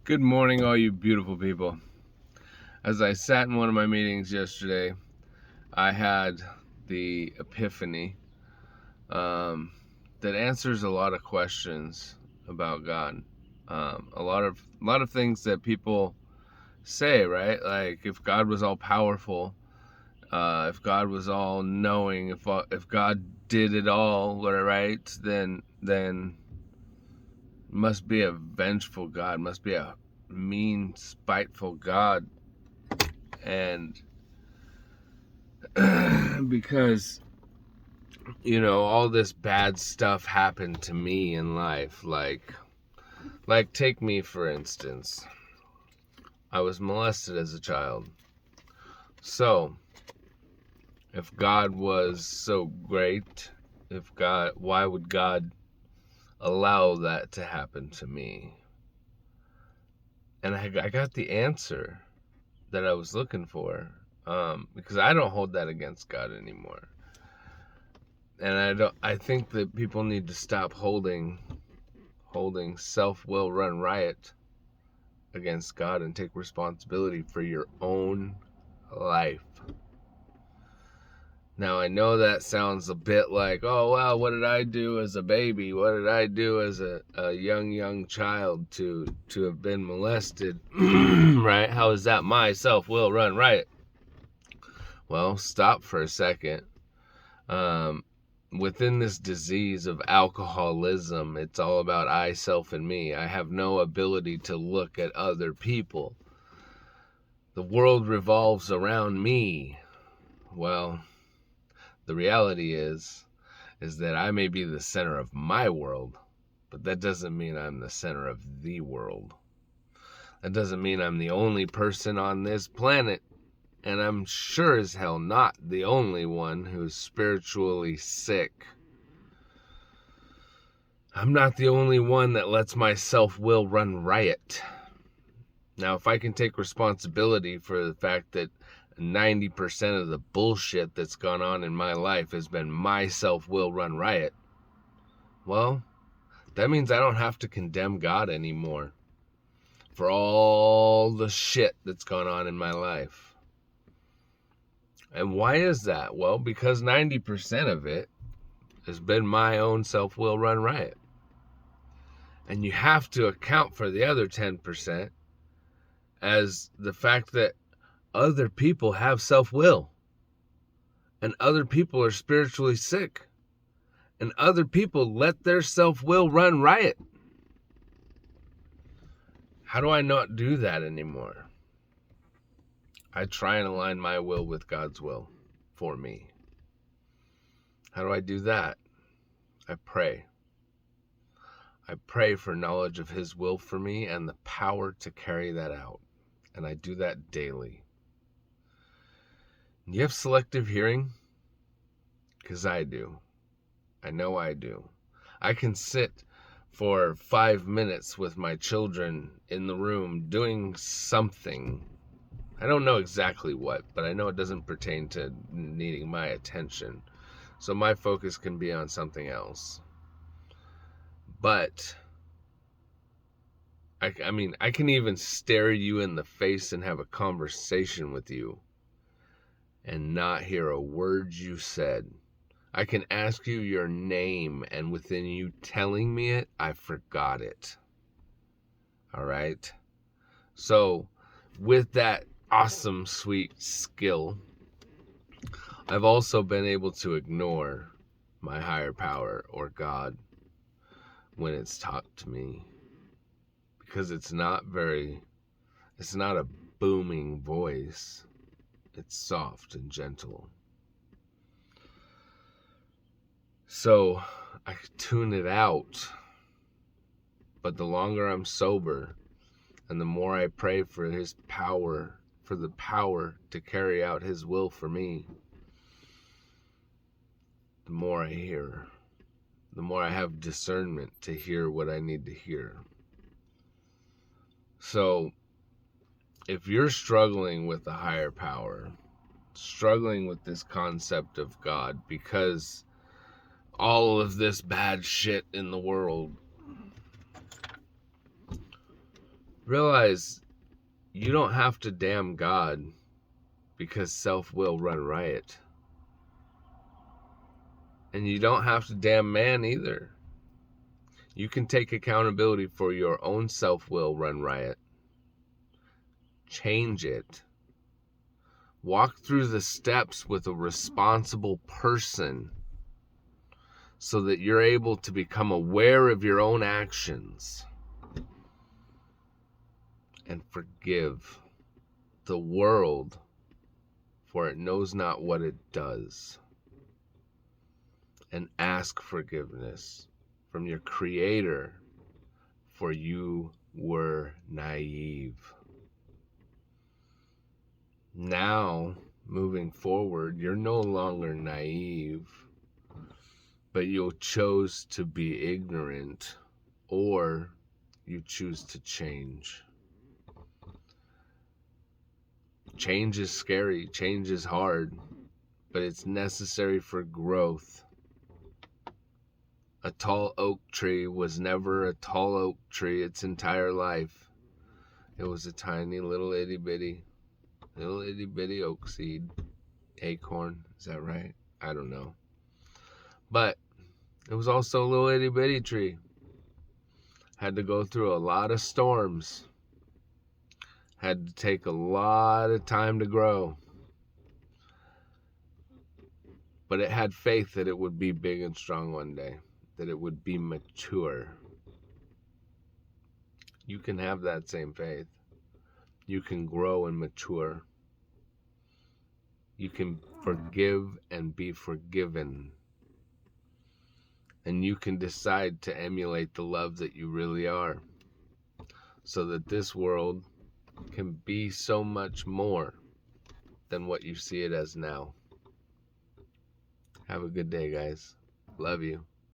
Good morning, all you beautiful people. As I sat in one of my meetings yesterday, I had the epiphany that answers a lot of questions about God. A lot of things that people say, right? Like if God was all powerful, if God was all knowing, if God did it all, right? Then must be a vengeful God, must be a mean, spiteful God. And because all this bad stuff happened to me in life, like take me for instance. I was molested as a child. So if God was so great, why would God allow that to happen to me? And I got the answer that I was looking for, because I don't hold that against God anymore. And I think that people need to stop holding self-will run riot against God and take responsibility for your own life. Now, I know that sounds a bit like, oh, well, what did I do as a baby? What did I do as a young child to have been molested? Right? How is that my self-will run riot? Well, stop for a second. Within this disease of alcoholism, it's all about I, self, and me. I have no ability to look at other people. The world revolves around me. Well, the reality is that I may be the center of my world, but that doesn't mean I'm the center of the world. That doesn't mean I'm the only person on this planet. And I'm sure as hell not the only one who's spiritually sick. I'm not the only one that lets my self-will run riot. Now, if I can take responsibility for the fact that 90% of the bullshit that's gone on in my life has been my self-will run riot, well, that means I don't have to condemn God anymore for all the shit that's gone on in my life. And why is that? Well, because 90% of it has been my own self-will run riot. And you have to account for the other 10% as the fact that other people have self-will. And other people are spiritually sick. And other people let their self-will run riot. How do I not do that anymore? I try and align my will with God's will for me. How do I do that? I pray. I pray for knowledge of His will for me and the power to carry that out. And I do that daily. You have selective hearing? Because I do. I know I do. I can sit for 5 minutes with my children in the room doing something. I don't know exactly what, but I know it doesn't pertain to needing my attention. So my focus can be on something else. But I mean, I can even stare you in the face and have a conversation with you and not hear a word you said. I can ask you your name, and within you telling me it, I forgot it. All right? So, with that awesome, sweet skill, I've also been able to ignore my higher power or God when it's talked to me. Because it's not a booming voice. It's soft and gentle. So I tune it out. But the longer I'm sober and the more I pray for His power, for the power to carry out His will for me, the more I hear, the more I have discernment to hear what I need to hear. So if you're struggling with the higher power, struggling with this concept of God because all of this bad shit in the world, Realize you don't have to damn God because self will run riot. And you don't have to damn man either. You can take accountability for your own self will run riot. Change it. Walk through the steps with a responsible person so that you're able to become aware of your own actions and forgive the world, for it knows not what it does. And ask forgiveness from your Creator, for you were naive. Now, moving forward, you're no longer naive, but you chose to be ignorant, or you choose to change. Change is scary, change is hard, but it's necessary for growth. A tall oak tree was never a tall oak tree its entire life. It was a tiny little itty bitty oak seed. Acorn, is that right? I don't know. But it was also a little itty bitty tree. Had to go through a lot of storms. Had to take a lot of time to grow. But it had faith that it would be big and strong one day, that it would be mature. You can have that same faith. You can grow and mature. You can forgive and be forgiven. And you can decide to emulate the love that you really are, so that this world can be so much more than what you see it as now. Have a good day, guys. Love you.